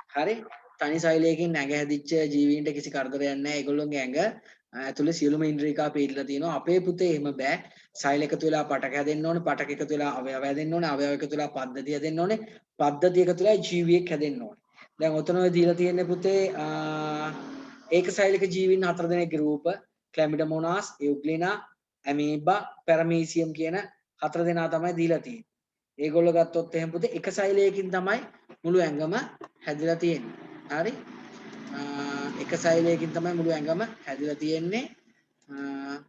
හරි තනි සෛලයකින් ඇඟ හැදිච්ච ජීවීන්ට කිසි කරදරයක් නැහැ. ඒගොල්ලෝගේ ඇඟ ඇතුලේ සියලුම ඉන්ද්‍රියකා පිළිලා තියෙනවා. අපේ පුතේ එහෙම බෑ. සෛල එකතු වෙලා පටක හැදෙන්න ඕනේ. පටක එකතු වෙලා අවයව හැදෙන්න ඕනේ. අවයව එකතු වෙලා පද්ධතිය හැදෙන්න ඕනේ. පද්ධතිය එකතු වෙලා ජීවියෙක් හැදෙන්න ඕනේ. දැන් ඔතන ඔය දීලා තියෙන්නේ පුතේ ඒක සෛලික ජීවීන් 4 දෙනෙක්ගේ රූප ක්ලැමිඩෝමෝනාස්, එයුග්ලිනා, ඇමීබා, පැරමීසියම් කියන 4 දෙනා තමයි දීලා තියෙන්නේ. ඒගොල්ලෝ ගත්තොත් එහෙම පුතේ එක සෛලයකින් තමයි මුළු ඇඟම හැදිලා තියෙන්නේ. හරි? එක සෛලයකින් තමයි මුළු ඇඟම හැදිලා තියෙන්නේ.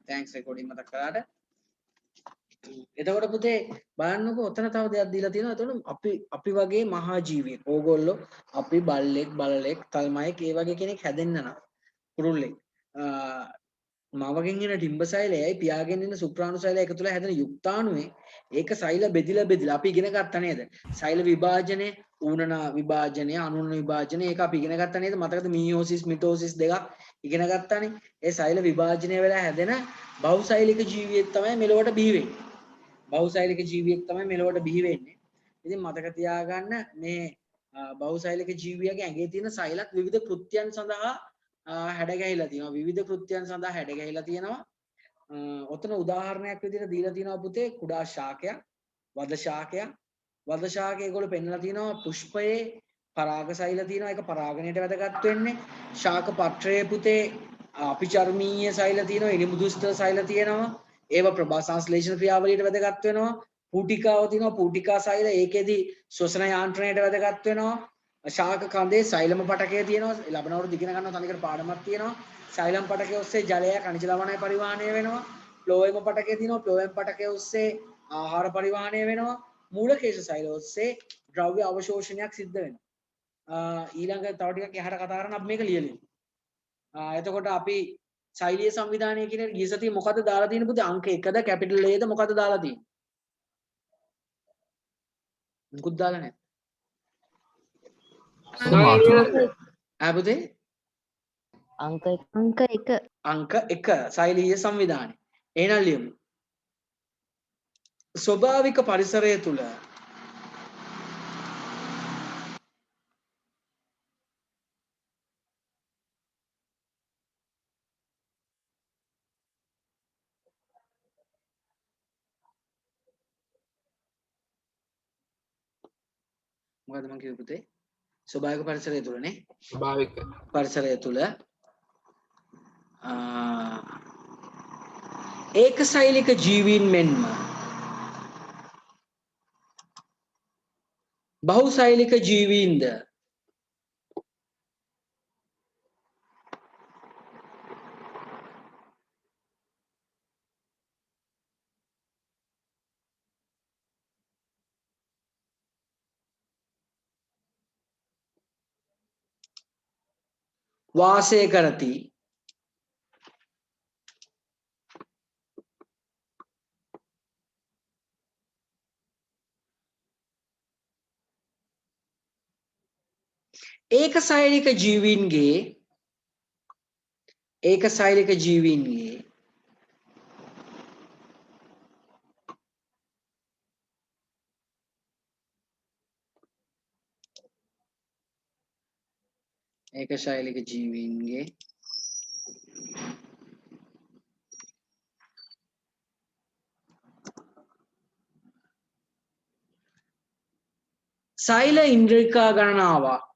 තෑන්ක්ස් රෙකෝඩින් මතක් කරාට. එතකොට පුතේ බලන්නකෝ ඔතන තව දෙයක් දීලා තියෙනවා. එතකොට අපි වගේ මහා ජීවියෙක්. ඕගොල්ලෝ අපි බල්ලෙක්, බලලෙක්, තල්මයෙක් ඒ වගේ කෙනෙක් හැදෙන්න නම් කුරුල්ලෙක්. මවගෙන් එන ඩිම්බ සෛලයයි පියාගෙන් එන සුප්‍රාණු සෛලය එකතු වෙලා හැදෙන යුක්තාණුවේ ඒක සෛල බෙදිලා අපි ඉගෙන ගත්තා නේද? සෛල විභාජනය, ඌනන විභාජනය, අනුන විභාජනය ඒක අපි ඉගෙන ගත්තා නේද? මතකද මීයෝසිස් මිටෝසිස් දෙකක් ඉගෙන ගත්තානේ. ඒ සෛල විභාජනය වෙලා හැදෙන බහුසෛලික ජීවියෙක් තමයි මෙලොවට බිහි වෙන්නේ. බහුසෛලික ජීවියෙක් තමයි මෙලොවට බිහි වෙන්නේ. ඉතින් මතක තියාගන්න මේ බහුසෛලික ජීවියාගේ ඇඟේ තියෙන සෛලත් විවිධ කෘත්‍යයන් සඳහා හැඩ ගැහිලා තියෙනවා. විවිධ කෘත්‍යයන් සඳහා හැඩ ගැහිලා තියෙනවා. ඔතන උදාහරණයක් විදිහට දීලා තියෙනවා පුතේ කුඩා ශාකයක්, වද ශාකයක්. වද ශාකය ඒගොල්ලෝ පෙන්නලා තියෙනවා පුෂ්පයේ පරාග සෛල තියෙනවා. ඒක පරාගණයට වැදගත් වෙන්නේ. ශාක පත්‍රයේ පුතේ අපිචර්මීය සෛල තියෙනවා, ඉනිමුදුස්තර සෛල තියෙනවා. ඒව ප්‍රභා සංශ්ලේෂණ ක්‍රියාවලියට වැදගත් වෙනවා. පූටිකාව තියෙනවා, පූටිකා සෛල ඒකෙදි ශ්වසන යාන්ත්‍රණයට වැදගත් වෙනවා. ශාක කඳේ සෛලම පටකය තියෙනවා. ලබන අවුරුදු ඉගෙන ගන්න තනිකර පාඩමක් තියෙනවා. සෛලම් පටකය ඔස්සේ ජලය කනිජ ලවණය පරිවාහණය වෙනවා. ෆ්ලෝයම පටකය තියෙනවා. ෆ්ලෝයම් පටකය ඔස්සේ ආහාර පරිවාහණය වෙනවා. මූලකේශ සෛල ඔස්සේ ද්‍රව්‍ය අවශෝෂණයක් සිද්ධ වෙනවා. ඊළඟ තව ටිකක් එහාට කතා කරන්න අපි මේක ලියලිමු. එතකොට අපි සෛලීය සංවිධානය කියන ගිය සතියේ මොකද්ද දාලා තියෙන්නේ පුතේ? අංක 1ද කැපිටල් A ද මොකද්ද දාලා තියෙන්නේ? මුකුත් දාලා නැහැ. පුතේ අංක 1 අංක 1 සෛලීය සංවිධානය. එහෙනම් ලියමු. ස්වභාවික පරිසරය තුල මොකද්ද මම කිව්වේ පුතේ? ස්වභාවික පරිසරය තුලනේ. ස්වභාවික පරිසරය තුල ඒකසෛලික ජීවීන් මෙන්ම බහුසෛලික ජීවීන්ද වාසය කරති. ඒකසෛලික ජීවීන්ගේ සෛල ඉන්ද්‍රිකා ගණනාවක්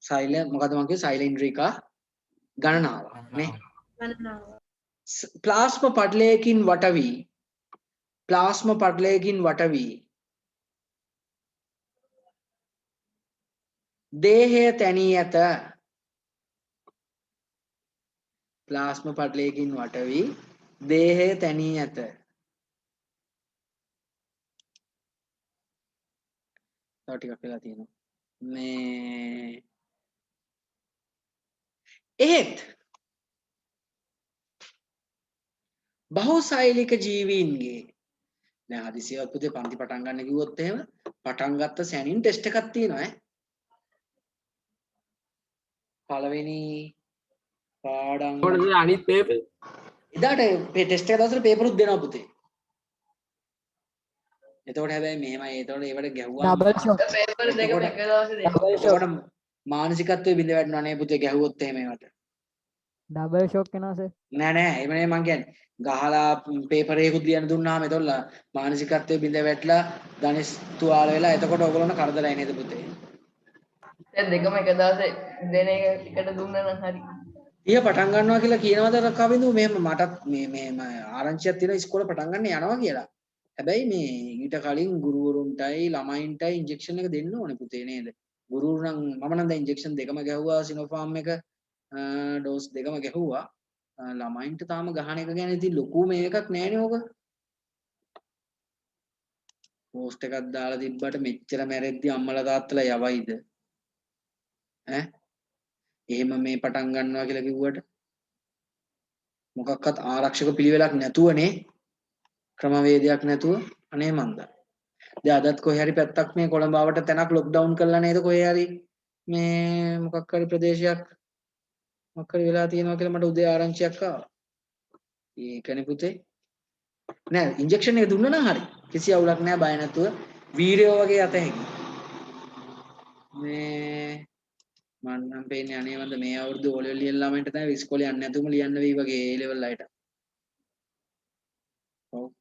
සෛල මොකද මම කිව්වේ සෛල ඉන්ද්‍රිකා ගණනාවක් නේ. ප්ලාස්ම පටලයකින් වට වී දේහය තැනී ඇත. ප්ලාස්ම පටලයකින් වට වී දේහය තැනී ඇත. තව ටිකක් වෙලා තියෙනවා. මේ එහෙත් බහුසෛලික ජීවීන්ගේ දැන් හදිසියවත් පුතේ පන්ති පටන් ගන්න කිව්වොත් එහෙම පටන් ගත්ත සැනින් ටෙස්ට් එකක් තියෙනවා ඈ. පළවෙනි පාඩම් කොහොමද අනිත් පේපර්? එදාට ටෙස්ට් එක දවසට පේපරුත් දෙනවා පුතේ. එතකොට හැබැයි මෙහෙමයි එතකොට ඒවට ගැහුවා ඩබල් ෂොට් පේපර් දෙකම එක දවසේ දෙනවා. එතකොට මානසිකත්වයේ බිඳ වැටෙනවා නේ පුතේ ගැහුවොත් එහෙම ඒවට. ඩබල් ෂොට් වෙනවා සර් නෑ එහෙම නෙමෙයි මං කියන්නේ. ගහලා පේපර් එකකුත් ලියන්න දුන්නාම එතකොට මානසිකත්වයේ බිඳ වැටලා ධනිස් තුවාල වෙලා එතකොට ඔයගොල්ලෝන කරදරයි නේද පුතේ. දැන් දෙකම එක දවසේ දෙන එක එකට දුන්නා නම් හරි. ඊය පටන් ගන්නවා කියලා කියනවාද කවිඳු මෙහෙම මටත් මේ ආරංචියක් තියෙනවා ඉස්කෝලේ පටන් ගන්න යනවා කියලා. හැබැයි මේ ඊට කලින් ගුරුවරුන්ටයි ළමයින්ටයි ඉන්ජෙක්ෂන් එක දෙන්න ඕනේ පුතේ නේද? ගුරුවරු නම් මම නම් දැන් ඉන්ජෙක්ෂන් දෙකම ගැහුවා සිනෝෆාම් එක ඩෝස් දෙකම ගැහුවා. ළමයින්ට තාම ගහන එක ගැන ඉතින් ලොකු මේකක් නෑනේ ඕක. පෝස්ට් එකක් දාලා තිබ්බට මෙච්චර මැරෙද්දි අම්මලා තාත්තලා යවයිද? ඈ එහෙම මේ පටන් ගන්නවා කියලා කිව්වට මොකක්වත් ආරක්ෂක පිළිවෙලක් නැතුවනේ ක්‍රමවේදයක් නැතුව අනේ මන්දා. දැන් අදත් කොහේ හරි පැත්තක් මේ කොළඹ ආවට තැනක් ලොක්ඩවුන් කරලා නේද කොහේ හරි මේ මොකක් හරි ප්‍රදේශයක් මොකක් හරි වෙලා තියෙනවා කියලා මට උදේ ආරංචියක් ආවා. ඒකනේ පුතේ. නෑ ඉන්ජෙක්ෂන් එක දුන්නා නම් හරි. කිසි අවුලක් නෑ බය නැතුව වීරයෝ වගේ අත හැකි. මේ මම නම් පේන්නේ අනේ වන්ද මේ අවුරුදු ඕලෙවල් ලියන ළමයින්ට තමයි ඉස්කෝලේ යන්නේ නැතුවම ලියන්න වෙයි වගේ ඒ ලෙවල් අයට. ඔව්.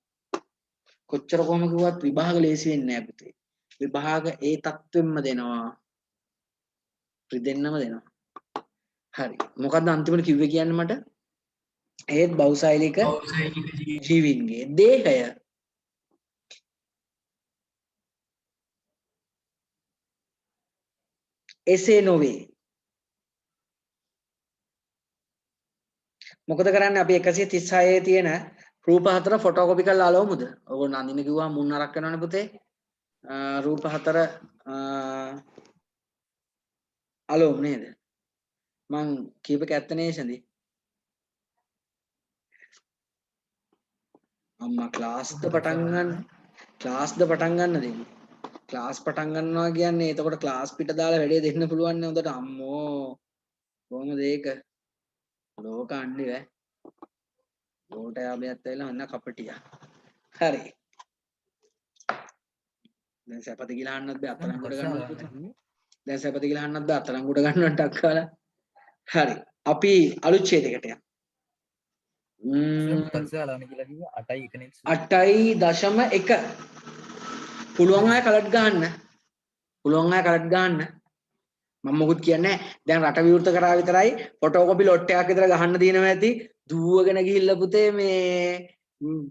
කොච්චර කොහම කිව්වත් විභාග ලේසි වෙන්නේ නැහැ පුතේ. විභාග ඒ තත්ත්වෙම්ම දෙනවා. රිදෙන්නම දෙනවා. හරි. මොකද්ද අන්තිමට කිව්වේ කියන්නේ මට? ඒත් බෞසායිලික ජීවීන්ගේ දේහය එසේ නොවේ. මොකද කරන්නේ අපි 136 තියෙන රූප හතර ෆොටෝකොපි කරලා අලවමුද? ඔයගොල්ලෝ නන්දින කිව්වා මුන් අරක් කරනවනේ පුතේ. රූප හතර අලවමු නේද? මං කීපක ඇත්තනේ සඳි. අම්මා ක්ලාස්ද පටන් ගන්න දෙන්නේ. ක්ලාස් පටන් ගන්නවා කියන්නේ එතකොට ක්ලාස් පිට දාලා වැඩේ දෙන්න පුළුවන් නේ හොඳට අම්මෝ. කොහොමද ඒක? ලෝක අන්නේ ඈ. ලෝට යාබයත් ඇවිල්ලා අන්න කපටියා. හරි. දැන් සැපති කියලා අහන්නත් බෑ අතරංගුඩ ගන්නත් පුතේ. දැන් සැපති කියලා අහන්නත් බෑ අතරංගුඩ ගන්නවට ටක් කාලා. හරි. අපි අලුත් ඡේදයකට යමු. 8.1 පුළුවන් අය කලට් ගන්න. මම මොකුත් කියන්නේ දැන් රට විවෘත කරා විතරයි ෆොටෝකොපි ලොට් එකක් විතර ගහන්න දිනව ඇති දුවගෙන ගිහිල්ලා පුතේ මේ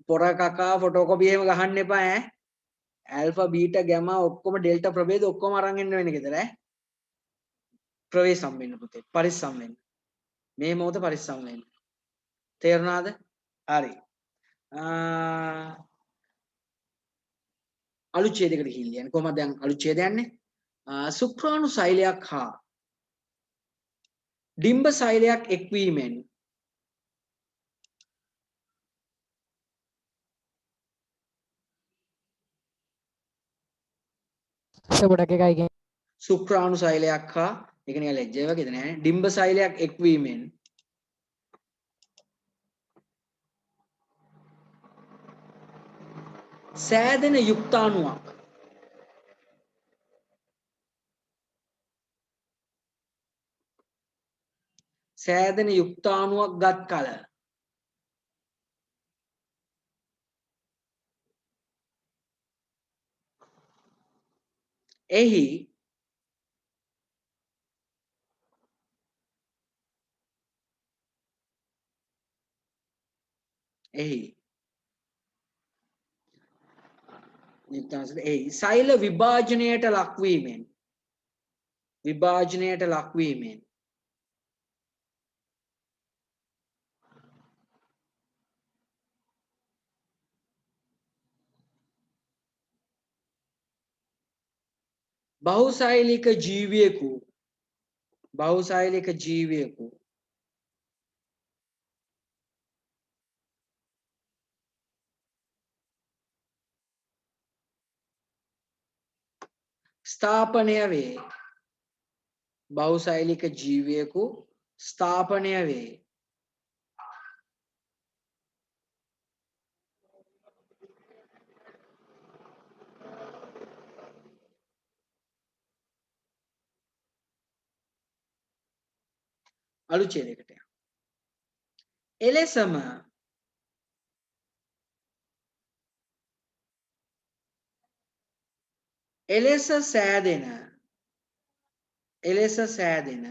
පොර කකා ෆොටෝකොපි එහෙම ගහන්න එපා ඈ ඇල්ෆා බීටා ගැමා ඔක්කොම ඩෙල්ටා ප්‍රභේද ඔක්කොම අරන් එන්න වෙන ගෙදර ඈ ප්‍රවේශම් වෙන්න පුතේ පරිස්සම් වෙන්න මේ මොහොත පරිස්සම් වෙන්න තේරුණාද හරි අලුත් ඡේදයකට ගිහින් කොහමද දැන් අලුත් ඡේදය යන්නේ සුක්‍රාණු සෛලයක් හා ඩිම්බ සෛලයක් එක්වීමෙන් ගොඩක් එකයි කියන්නේ සුක්‍රාණු සෛලයක් හා ඒක නිකන් ලැජ්ජය වගේද නෑනේ ඩිම්බ සෛලයක් එක්වීමෙන් සෑදෙන යුක්තාණුවක් ගත් කල එහි සෛල විභාජනයට ලක්වීමෙන් බහුසෛලික ජීවියෙකු ස්ථාපනය වේ බහුසෛලික ජීවියෙකු ස්ථාපනය වේ. අලුත් ඡේදයකට යන්න. එලෙසම එලෙස සෑදෙන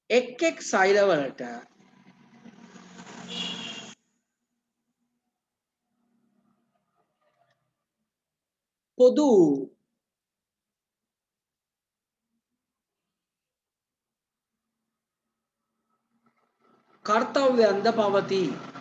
එක් සෛලවලට පොදු කර්තව්‍යයන්ද පවතී.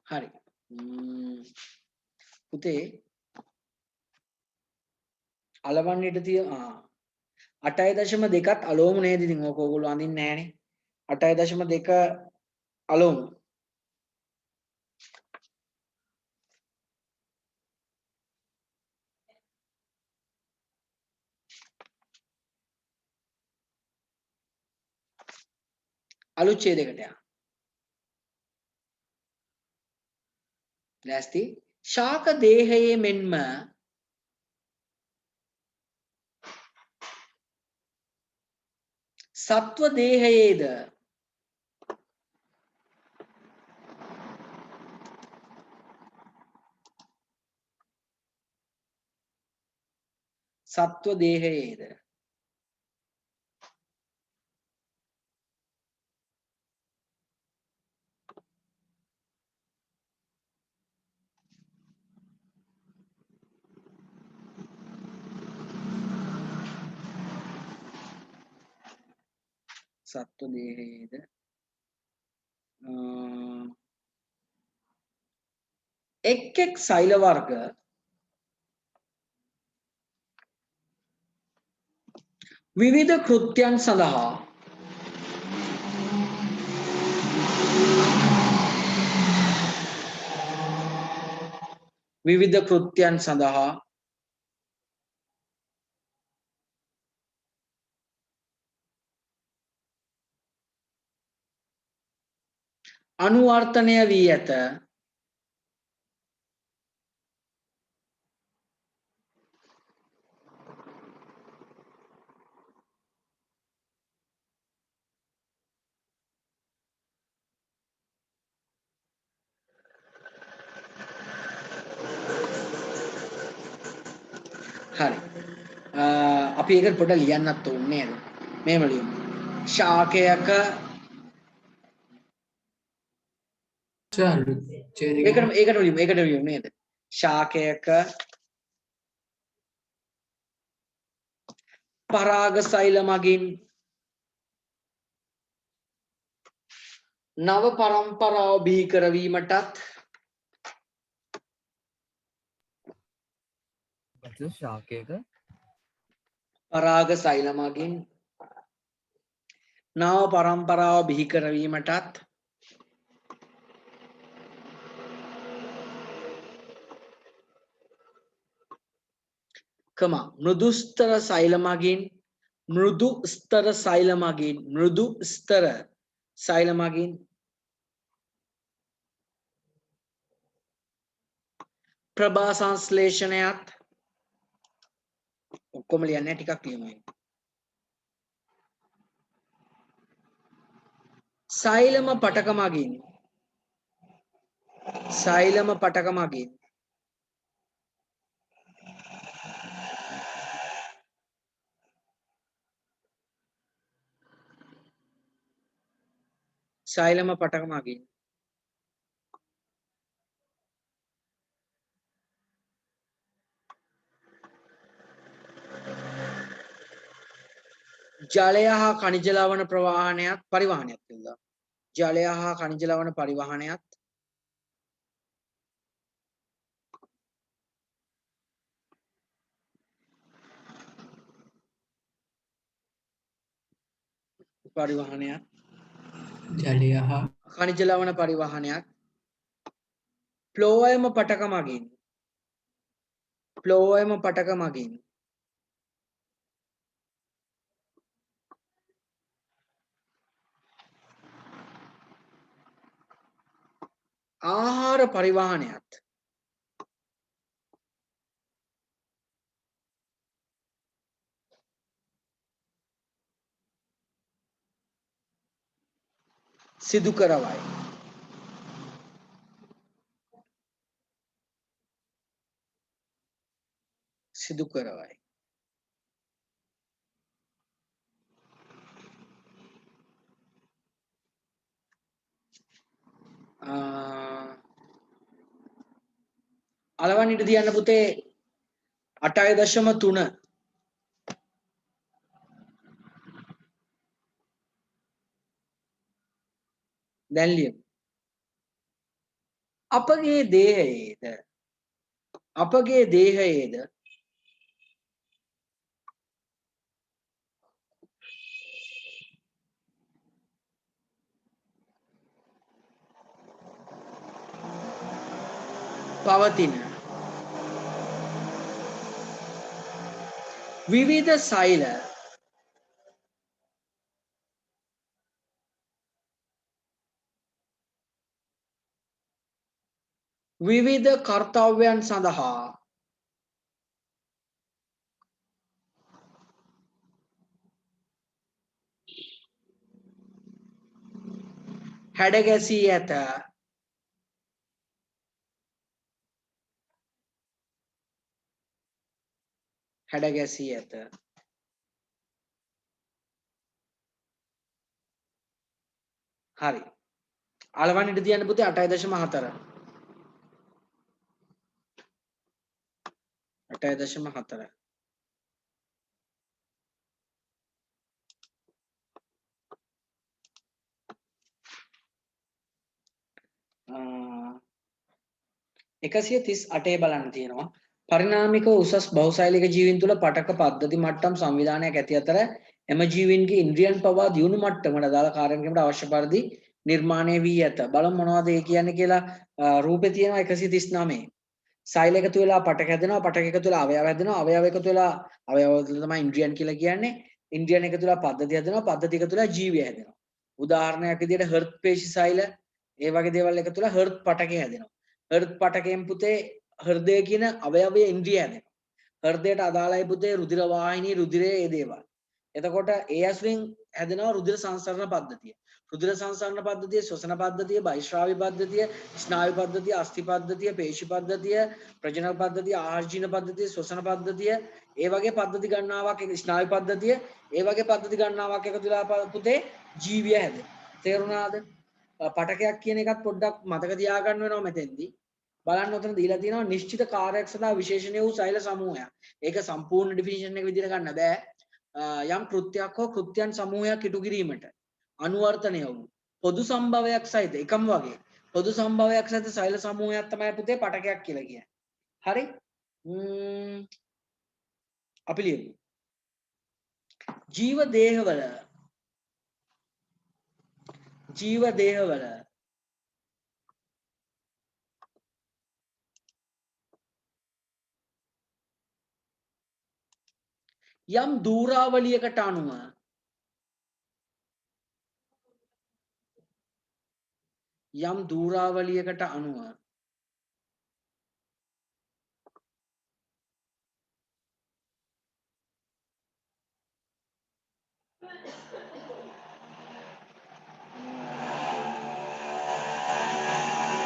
හරි. පුතේ අලවන්නට තියෙන 8.2ත් අලෝමු නේද? ඉතින් ඕක ඕගොල්ලෝ අඳින්නේ නැහනේ. 8.2 අලෝමු. අලුත් ඡේදයකට යන්න. ලෑස්ති? ශාක දේහයේ මෙන්ම සත්ව දේහයේද එක් සෛල වර්ග විවිධ කෘත්‍යයන් සඳහා අනුවර්තනය වී ඇත. හරි. අපි ඒක පොඩ්ඩක් ලියන්නත් ඕනේ නේද? මෙහෙම ලියමු. ශාකයක ඒකට ලියමු නේද? ශාකයක පරාග සෛල මගින් නව පරම්පරාව බිහි කරවීමටත් ශාකයක පරාග සෛල මගින් නව පරම්පරාව බිහි කරවීමටත් මෘදු ස්තර සෛල මගින් ප්‍රභා සංශ්ලේෂණයත් ඔක්කොම ලියන්නේ ටිකක් ලියමු. සෛලම පටක මගින් ජලය හා ඛනිජ ලවණ ප්‍රවාහනයත් පරිවහනයත් කියලා. ජලය හා ඛනිජ ලවණ පරිවහනයත් ජලය හා ඛනිජ ලවණ පරිවහනයත් ෆ්ලෝයම පටක මගින් ආහාර පරිවහනයත් සිදු කරවයි. අලවන් ඉට තියන්න පුතේ 8.3 දැන් ලියමු. අපගේ දේහයේද පවතින විවිධ සෛල විවිධ කර්තව්‍යයන් සඳහා හැඩගැසී ඇත. හරි. අලවන් ඉට තියන්න පුතේ 8.4 8.4 138 බලන්න තියෙනවා. පරිණාමික උසස් බහුසෛලික ජීවීන් තුළ පටක පද්ධති මට්ටම් සංවිධානයක් ඇති අතර එම ජීවීන්ගේ ඉන්ද්‍රියන් පවා දියුණු මට්ටමකට අදාළ කාර්යක්‍රමයට අවශ්‍ය පරිදි නිර්මාණය වී ඇත. බලමු මොනවද ඒ කියන්නේ කියලා. රූපේ තියෙනවා 139. සෛල එකතු වෙලා පටක හැදෙනවා. පටක එකතු වෙලා අවයව හැදෙනවා. අවයව එකතු වෙලා අවයව තමයි ඉන්ද්‍රියන් කියලා කියන්නේ. ඉන්ද්‍රියන් එකතු වෙලා පද්ධති හැදෙනවා. පද්ධති එකතු වෙලා ජීවය හැදෙනවා. උදාහරණයක් විදිහට හර්ට් පේශි සෛල ඒ වගේ දේවල් එකතු වෙලා හර්ට් පටකය හැදෙනවා. හෘද පටකයෙන් පුතේ හෘදය කියන අවයවයේ ඉන්ද්‍රිය හැදෙනවා. හෘදයට අදාළයි පුතේ රුධිර වාහිනී රුධිරය ඒ දේවල්. එතකොට ඒ ඇසුරින් හැදෙනවා රුධිර සංසරණ පද්ධතිය. රුධිර සංසරණ පද්ධතිය, ශ්වසන පද්ධතිය, බහිශ්‍රාවී පද්ධතිය, ස්නායු පද්ධතිය, අස්ථි පද්ධතිය, පේශි පද්ධතිය, ප්‍රජනන පද්ධතිය, ආහාරජීන පද්ධතිය, ශ්වසන පද්ධතිය, ඒ වගේ පද්ධති ගණනාවක් ස්නායු පද්ධතිය, ඒ වගේ පද්ධති ගණනාවක් එකතු වෙලා පුතේ ජීවය හැදෙනවා. තේරුණාද? පටකයක් කියන එකත් පොඩ්ඩක් මතක තියාගන්න වෙනවා මෙතෙන්දී. බලන්න උතන දීලා තියෙනවා නිශ්චිත කාර්යයක් සඳහා විශේෂණීය වූ සෛල සමූහයක්. ඒක සම්පූර්ණ ඩිෆිනිෂන් එක විදිහට ගන්න බෑ. යම් කෘත්‍යයක් හෝ කෘත්‍යයන් සමූහයක් ඉටු කිරීමට අනුවර්තනය වූ පොදු සම්භවයක් සහිත එකම වගේ පොදු සම්භවයක් සහිත සෛල සමූහයක් තමයි පුතේ පටකයක් කියලා කියන්නේ. හරි? අපි ලියමු. ජීව දේහවල යම් දූරාවලියකට අනුව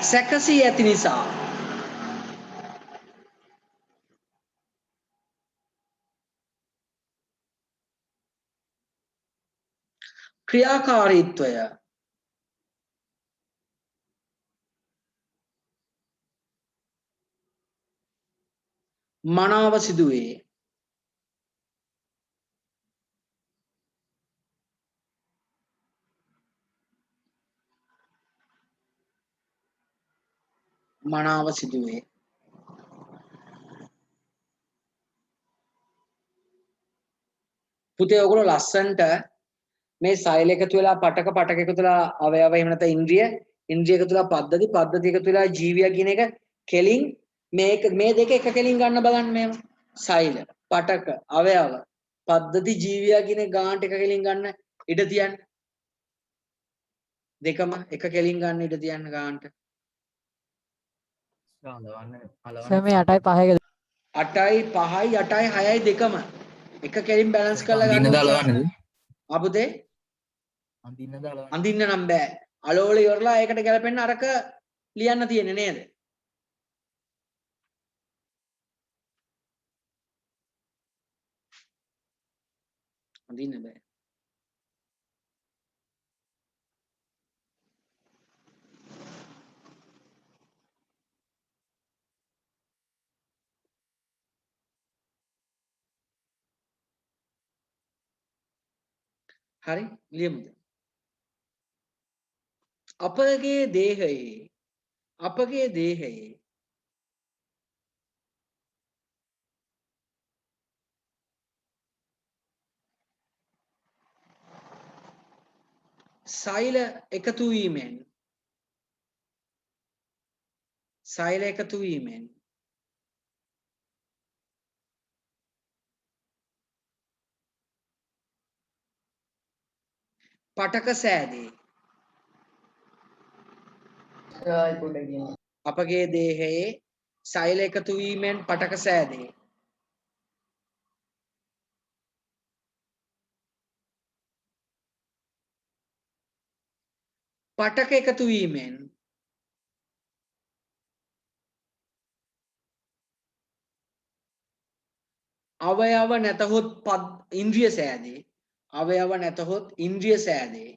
සැකසී ඇති නිසා ක්‍රියාකාරීත්වය මනාව සිදුවේ. මනාව සිදුවේ. පුතේ ඔයගොල්ලෝ ලස්සන්ට මේ සෛල එකතු වෙලා පටක එකතු වෙලා අවයව එහෙම නැත්නම් ඉන්ද්‍රිය එකතු වෙලා පද්ධති එකතු වෙලා ජීවිය කියන එක කෙලින් මේ දෙක එක කෙලින් ගන්න බලන්න මේව. සෛල, පටක, අවයව, පද්ධති ජීවිය කියන ගානට එක කෙලින් ගන්න ඉඩ තියන්න. දෙකම එක කෙලින් ගන්න ඉඩ තියන්න ගානට. සර් මේ 8යි 5 එක 8යි 5යි 8යි 6යි දෙකම එක කෙලින් බැලන්ස් කරලා ගන්න උත්සාහ. අපුතේ අඳින්න නම් බෑ. අලෝල ඉවරලා ඒකට ගැලපෙන්න අරක ලියන්න තියෙන්නේ නේද? අඳින්න බෑ. හරි ලියමුද? අපගේ දේහයේ සෛල එකතු වීමෙන් පටක සෑදේ. අපගේ දේහයේ සෛල එකතු වීමෙන් පටක සෑදේ. පටක එකතු වීමෙන් අවයව නැතහොත් ඉන්ද්‍රිය සෑදේ. අවයව නැතහොත් ඉන්ද්‍රිය සෑදේ.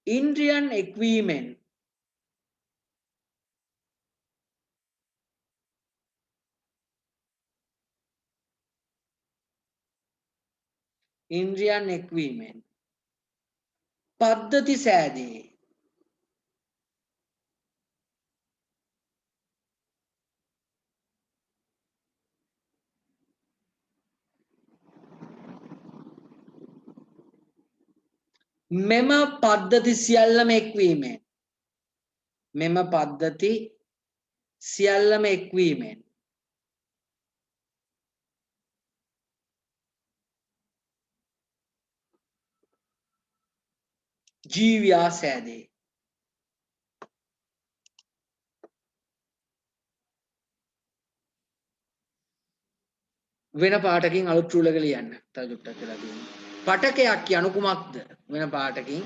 ඉන්ද්‍රියන් එක්වීමෙන් පද්ධති සෑදේ. මෙම පද්ධති සියල්ලම එක්වීමෙන් ජීවියා සෑදේ. වෙන පාටකින් අලුත් රූලක ලියන්න. තව චුට්ටක් වෙලා තියෙනවා. පටකයක් කියනු කුමක්ද? වෙන පාටකින්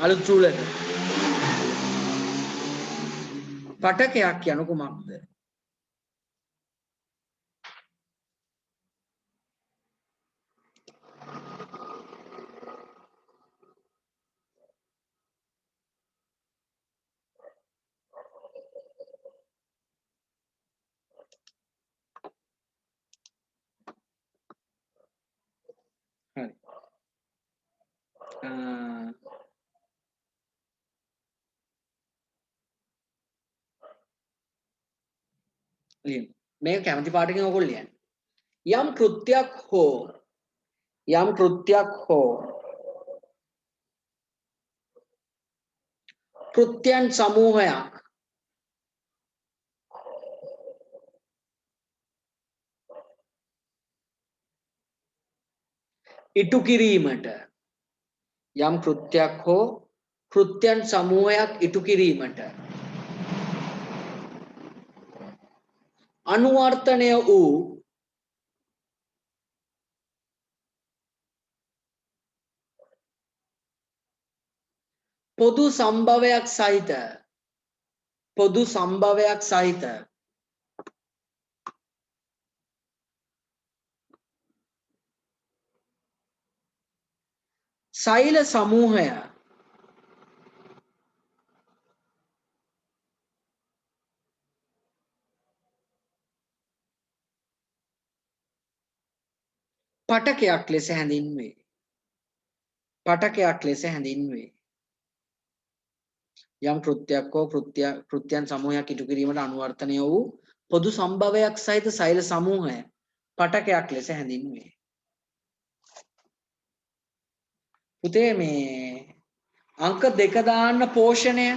අලුත් රූලක. පටකයක් කියනු කුමක්ද? හරි. ලියමු. මේක කැමති පාටකින් ඔයගොල්ලෝ ලියන්න. යම් කෘත්‍යයක් හෝ කෘත්‍යයන් සමූහයක් ඉටු කිරීමට අනුවර්තනය වූ පොදු සම්භවයක් සහිත සෛල සමූහය පටකයක් ලෙස හැඳින්වේ. පටකයක් ලෙස හැඳින්වේ. යම් කෘත්‍යයක් හෝ කෘත්‍යයන් සමූහයක් ඉටු කිරීමට අනුවර්තනය වූ පොදු සම්භවයක් සහිත සෛල සමූහය පටකයක් ලෙස හැඳින්වේ. පුතේ මේ අංක 2 දාන්න පෝෂණය